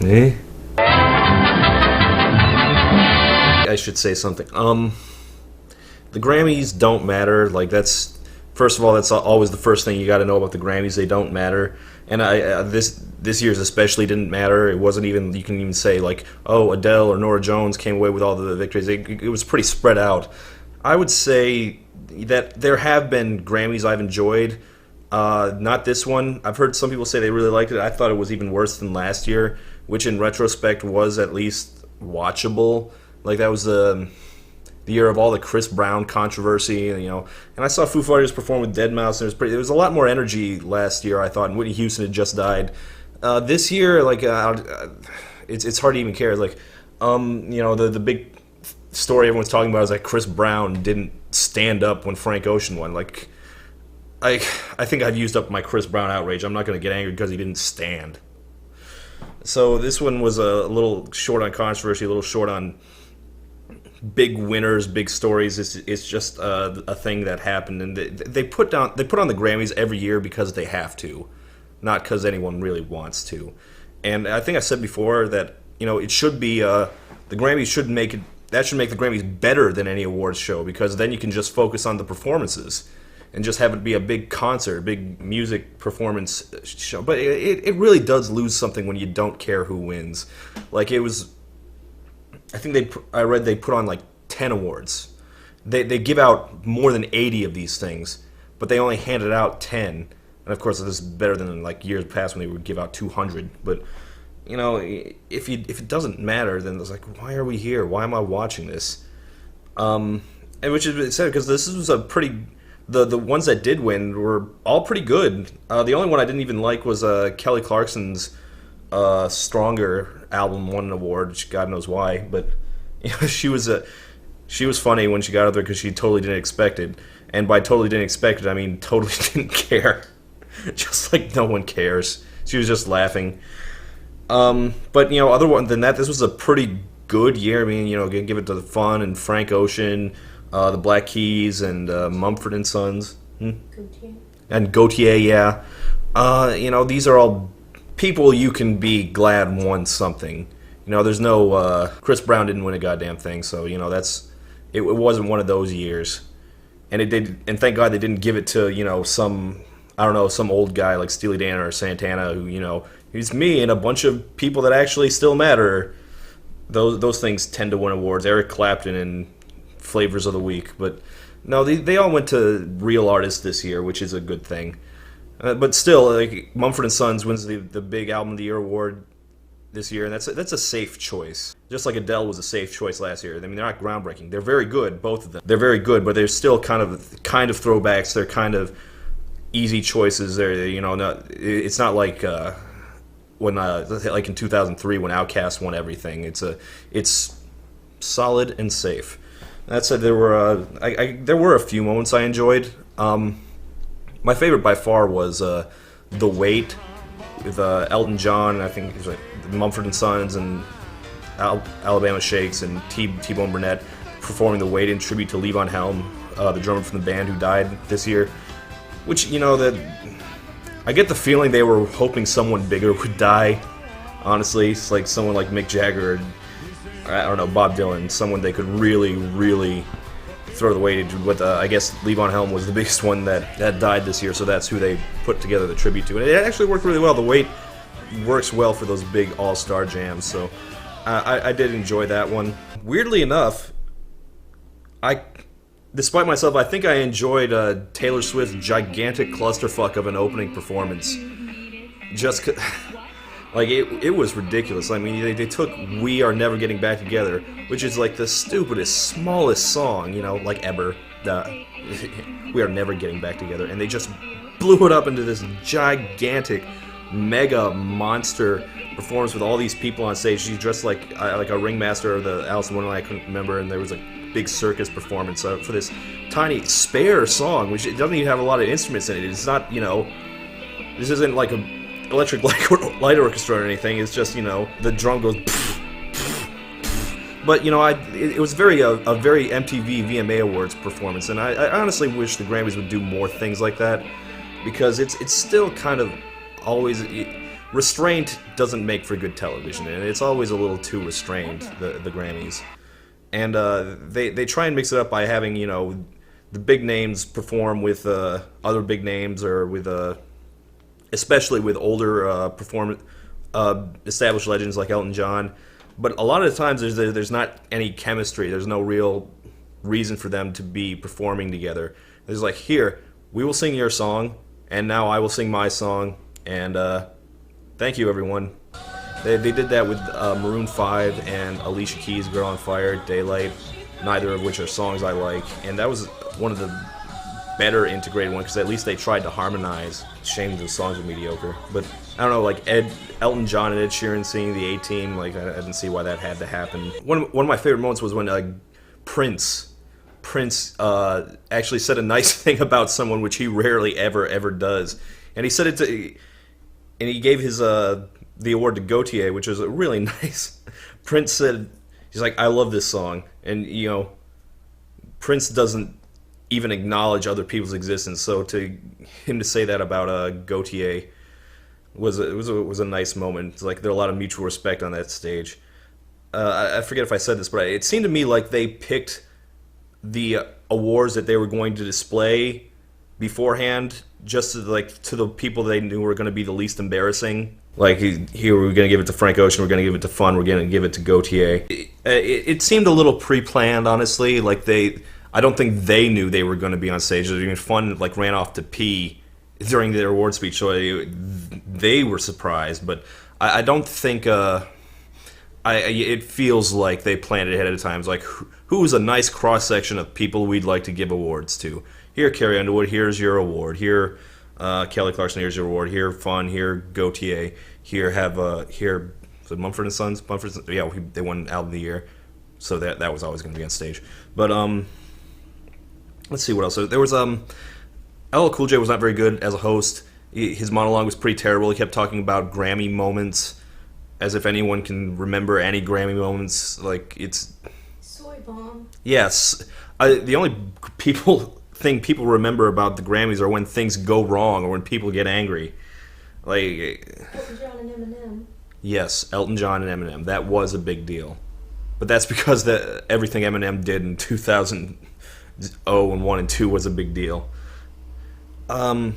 Eh? I should say something. The Grammys don't matter. Like, that's, first of all, that's always the first thing you got to know about the Grammys. They don't matter, and this year's especially didn't matter. It wasn't even, you can even say like, oh, Adele or Norah Jones came away with all the victories. It was pretty spread out. I would say that there have been Grammys I've enjoyed. Not this one. I've heard some people say they really liked it. I thought it was even worse than last year, which in retrospect was at least watchable. Like, that was the year of all the Chris Brown controversy, and I saw Foo Fighters perform with Deadmau5, and there was a lot more energy last year, I thought, and Whitney Houston had just died. This year, like, it's hard to even care. Like, the big story everyone's talking about is that Chris Brown didn't stand up when Frank Ocean won. Like, I think I've used up my Chris Brown outrage. I'm not going to get angry because he didn't stand. So this one was a little short on controversy, a little short on big winners, big stories. It's just a thing that happened, and they put on the Grammys every year because they have to, not because anyone really wants to. And I think I said before that it should be the Grammys should make the Grammys better than any awards show, because then you can just focus on the performances and just have it be a big concert, a big music performance show. But it really does lose something when you don't care who wins. Like, it was, I think I read they put on like 10 awards. They give out more than 80 of these things, but they only handed out 10. And of course, this is better than like years past when they would give out 200. But if it doesn't matter, then it's like, why are we here? Why am I watching this? And which is sad, because this was a pretty. The ones that did win were all pretty good. The only one I didn't even like was Kelly Clarkson's Stronger album won an award, which God knows why. But she was funny when she got up there because she totally didn't expect it. And by totally didn't expect it, I mean totally didn't care. Just like no one cares. She was just laughing. But other than that, this was a pretty good year. I mean, give it to the Fun and Frank Ocean. The Black Keys and Mumford and Sons. Gautier. And Gautier, yeah. These are all people you can be glad won something. There's no Chris Brown didn't win a goddamn thing, so it wasn't one of those years. And it did, and thank God they didn't give it to some old guy like Steely Dan or Santana who he's me and a bunch of people that actually still matter. Those things tend to win awards. Eric Clapton and Flavors of the Week, but no, they all went to real artists this year, which is a good thing. But still, like, Mumford & Sons wins the Big Album of the Year award this year, and that's a safe choice. Just like Adele was a safe choice last year. I mean, they're not groundbreaking. They're very good, both of them. They're very good, but they're still kind of throwbacks. They're kind of easy choices. It's not like when like in 2003 when Outkast won everything. It's solid and safe. That said, there were a few moments I enjoyed. My favorite by far was The Wait with Elton John. I think it was like Mumford & Sons and Alabama Shakes and T-Bone Burnett performing The Wait in tribute to Levon Helm, the drummer from the band who died this year. Which, I get the feeling they were hoping someone bigger would die. Honestly, it's like someone like Mick Jagger or I don't know, Bob Dylan, someone they could really, really throw the weight with. I guess Levon Helm was the biggest one that died this year, so that's who they put together the tribute to. And it actually worked really well. The weight works well for those big all-star jams, so I did enjoy that one. Weirdly enough, despite myself, I think I enjoyed Taylor Swift's gigantic clusterfuck of an opening performance. Just like, it was ridiculous. I mean, they took We Are Never Getting Back Together, which is like the stupidest, smallest song, like ever. We Are Never Getting Back Together. And they just blew it up into this gigantic, mega monster performance with all these people on stage. She's dressed like a ringmaster of the Alice in Wonderland, I couldn't remember, and there was a big circus performance for this tiny, spare song, which it doesn't even have a lot of instruments in it. It's not, this isn't like a Electric Light Orchestra or anything. It's just, the drum goes but it was a very MTV VMA Awards performance, and I honestly wish the Grammys would do more things like that, because it's still kind of always, restraint doesn't make for good television, and it's always a little too restrained, the Grammys. And they try and mix it up by having, you know, the big names perform with other big names, or with especially with older established legends like Elton John. But a lot of the times there's not any chemistry. There's no real reason for them to be performing together. There's like, here, we will sing your song, and now I will sing my song, and thank you, everyone. They did that with Maroon 5 and Alicia Keys' Girl on Fire, Daylight, neither of which are songs I like, and that was one of the better integrated ones, because at least they tried to harmonize. Shame the songs are mediocre, but I don't know, like Elton John and Ed Sheeran singing the A-Team, like I didn't see why that had to happen. One of my favorite moments was when Prince actually said a nice thing about someone, which he rarely ever does, and he said it to, and he gave his the award to Gautier, which was really nice. Prince said, he's like, I love this song, and you know, Prince doesn't even acknowledge other people's existence, so to him to say that about Gautier was a nice moment. It's like there are a lot of mutual respect on that stage. I forget if I said this, but it seemed to me like they picked the awards that they were going to display beforehand, just to the people they knew were going to be the least embarrassing. Like, here we're going to give it to Frank Ocean, we're going to give it to Fun, we're going to give it to Gautier. It seemed a little pre-planned, honestly. Like, I don't think they knew they were going to be on stage. Even Fun like ran off to pee during their award speech, so they were surprised. But I don't think it feels like they planned it ahead of time. It's like, who's a nice cross section of people we'd like to give awards to? Here, Carrie Underwood, here's your award. Here, Kelly Clarkson, here's your award. Here, Fun. Here, Gautier. Here, here. So Mumford & Sons. Yeah, they won Album of the Year, so that was always going to be on stage. But let's see what else. So there was LL Cool J was not very good as a host. His monologue was pretty terrible. He kept talking about Grammy moments, as if anyone can remember any Grammy moments. Like, it's soy bomb. Yes, the only thing people remember about the Grammys are when things go wrong or when people get angry. Like Elton John and Eminem. Yes, Elton John and Eminem. That was a big deal, but that's because everything Eminem did in 2000 and 1 and 2 was a big deal. One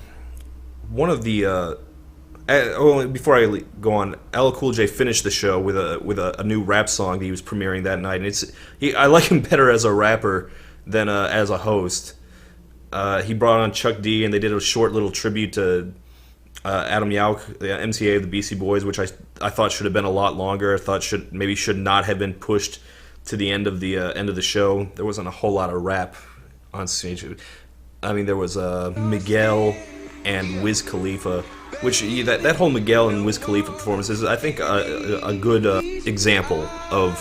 of the before I go on, LL Cool J finished the show with a new rap song that he was premiering that night, and I like him better as a rapper than as a host. He brought on Chuck D, and they did a short little tribute to Adam Yauch, the MCA of the Beastie Boys, which I thought should have been a lot longer. I thought should not have been pushed to the end of the show. There wasn't a whole lot of rap on stage. I mean, there was Miguel and Wiz Khalifa, which that whole Miguel and Wiz Khalifa performance is, I think, a good example of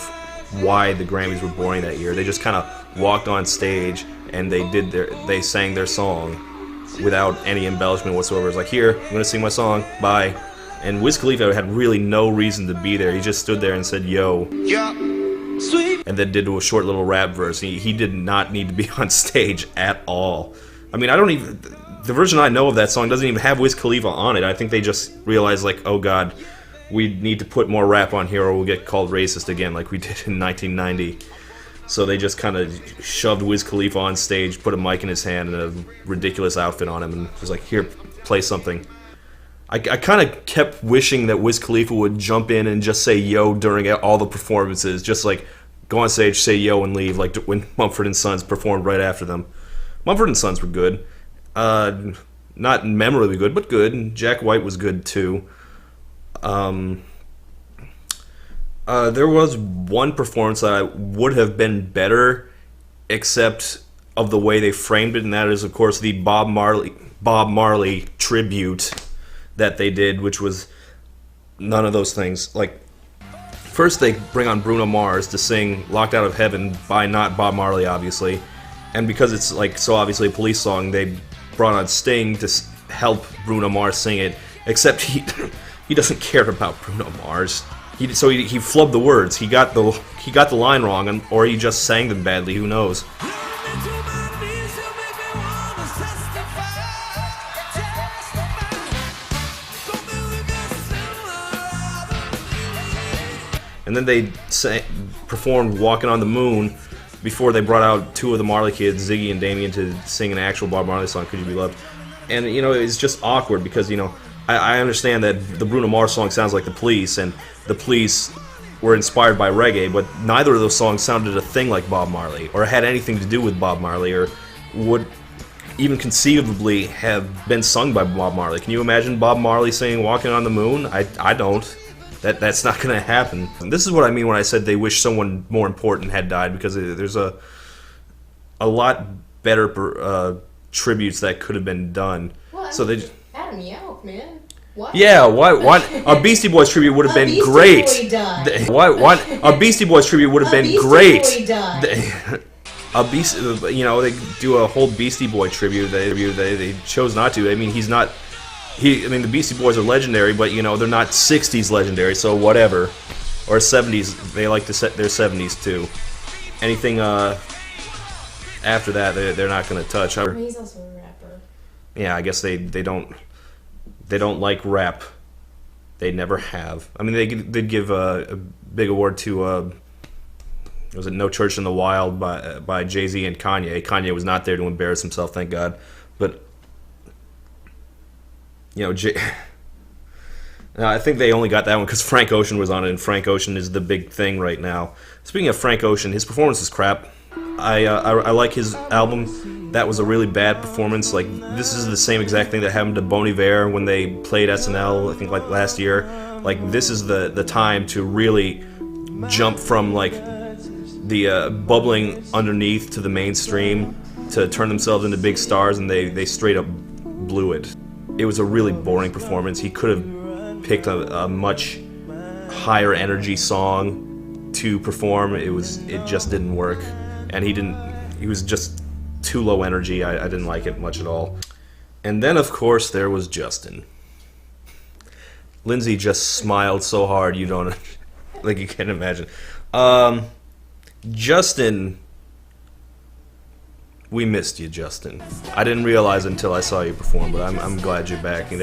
why the Grammys were boring that year. They just kind of walked on stage and they sang their song without any embellishment whatsoever. It's like, here, I'm gonna sing my song, bye. And Wiz Khalifa had really no reason to be there. He just stood there and said, yo. Yeah. Sweet. And then did a short little rap verse. He did not need to be on stage at all. I mean, the version I know of that song doesn't even have Wiz Khalifa on it. I think they just realized, like, oh god, we need to put more rap on here or we'll get called racist again like we did in 1990. So they just kind of shoved Wiz Khalifa on stage, put a mic in his hand and a ridiculous outfit on him, and was like, here, play something. I kind of kept wishing that Wiz Khalifa would jump in and just say yo during all the performances, just like go on stage, say yo, and leave, like when Mumford & Sons performed right after them. Mumford & Sons were good. Not memorably good, but good. And Jack White was good too. There was one performance that would have been better, except of the way they framed it, and that is, of course, the Bob Marley tribute that they did, which was none of those things. Like, first they bring on Bruno Mars to sing "Locked Out of Heaven" by not Bob Marley, obviously, and because it's like so obviously a Police song, they brought on Sting to help Bruno Mars sing it. Except he doesn't care about Bruno Mars. He flubbed the words. He got the line wrong, or he just sang them badly. Who knows? and then they performed "Walking on the Moon" before they brought out two of the Marley kids, Ziggy and Damien, to sing an actual Bob Marley song, "Could You Be Loved." And it's just awkward because I understand that the Bruno Mars song sounds like The Police, and The Police were inspired by reggae, but neither of those songs sounded a thing like Bob Marley, or had anything to do with Bob Marley, or would even conceivably have been sung by Bob Marley. Can you imagine Bob Marley singing "Walking on the Moon"? I don't. That's not going to happen. And this is what I mean when I said they wish someone more important had died, because there's a lot better tributes that could have been done. Well, so they Adam Yauch, man. What? Yeah, why a Beastie Boys tribute would have been great. Why a Beastie Boys tribute would have been great. A Beast, they do a whole Beastie Boy tribute. They chose not to. I mean, the Beastie Boys are legendary, but they're not '60s legendary, so whatever. Or '70s, they like to set their '70s too. Anything after that, they're not going to touch. He's also a rapper. Yeah, I guess they don't like rap. They never have. I mean, they did give a big award to was it "No Church in the Wild" by Jay-Z and Kanye. Kanye was not there to embarrass himself, thank God. But I think they only got that one because Frank Ocean was on it, and Frank Ocean is the big thing right now. Speaking of Frank Ocean, his performance is crap. I like his album. That was a really bad performance. Like, this is the same exact thing that happened to Bon Iver when they played SNL, I think, like last year. Like, this is the time to really jump from like the bubbling underneath to the mainstream, to turn themselves into big stars, and they straight up blew it. It was a really boring performance. He could have picked a much higher energy song to perform. It just didn't work, and he was just too low energy. I didn't like it much at all. And then, of course, there was Justin. Lindsay just smiled so hard you don't like you can't imagine. Justin, we missed you, Justin. I didn't realize until I saw you perform, but I'm glad you're back.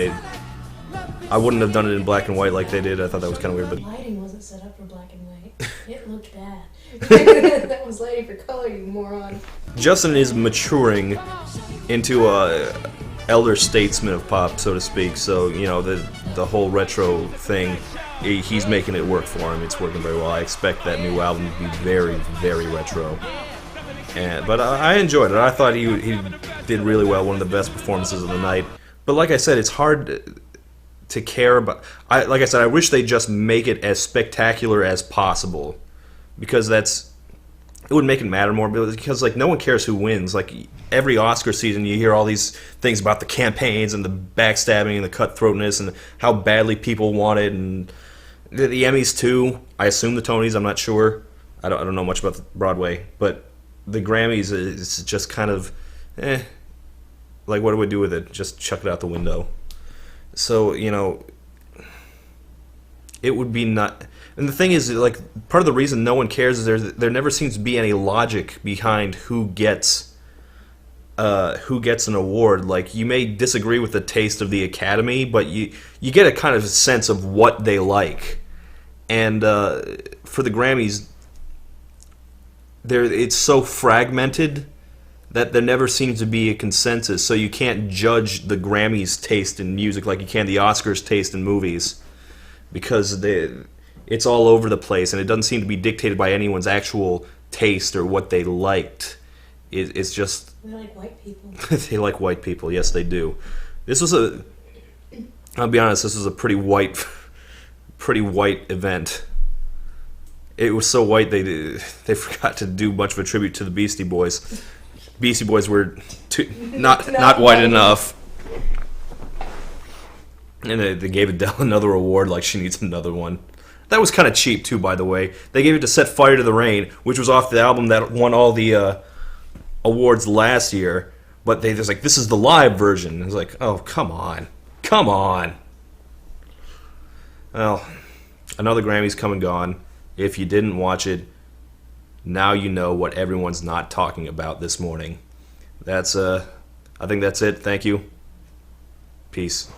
I wouldn't have done it in black and white like they did. I thought that was kind of weird. But the lighting wasn't set up for black and white. It looked bad. That was lighting for color, you moron. Justin is maturing into a elder statesman of pop, so to speak. So the whole retro thing, he's making it work for him. It's working very well. I expect that new album to be very, very retro. But I enjoyed it. I thought he did really well. One of the best performances of the night. But like I said, it's hard to care about. Like I said, I wish they'd just make it as spectacular as possible, because it would make it matter more. Because no one cares who wins. Like, every Oscar season, you hear all these things about the campaigns and the backstabbing and the cutthroatness and how badly people want it, and the Emmys too. I assume the Tonys. I'm not sure. I don't know much about Broadway, but the Grammys is just kind of, like, what do we do with it? Just chuck it out the window. So, it would be not. And the thing is, like, part of the reason no one cares is there never seems to be any logic behind who gets an award. Like, you may disagree with the taste of the Academy, but you get a kind of sense of what they like. And for the Grammys, it's so fragmented that there never seems to be a consensus. So you can't judge the Grammys' taste in music like you can the Oscars' taste in movies, because it's all over the place, and it doesn't seem to be dictated by anyone's actual taste or what they liked. It's just... They like white people. They like white people, yes they do. I'll be honest, this was a pretty white event. It was so white they forgot to do much of a tribute to the Beastie Boys. Beastie Boys were not white enough. And they gave Adele another award like she needs another one. That was kind of cheap too, by the way. They gave it to Set Fire to the Rain, which was off the album that won all the awards last year. But they just like, this is the live version. It's like, oh, come on. Well, another Grammy's come and gone. If you didn't watch it, now you know what everyone's not talking about this morning. I think that's it. Thank you. Peace.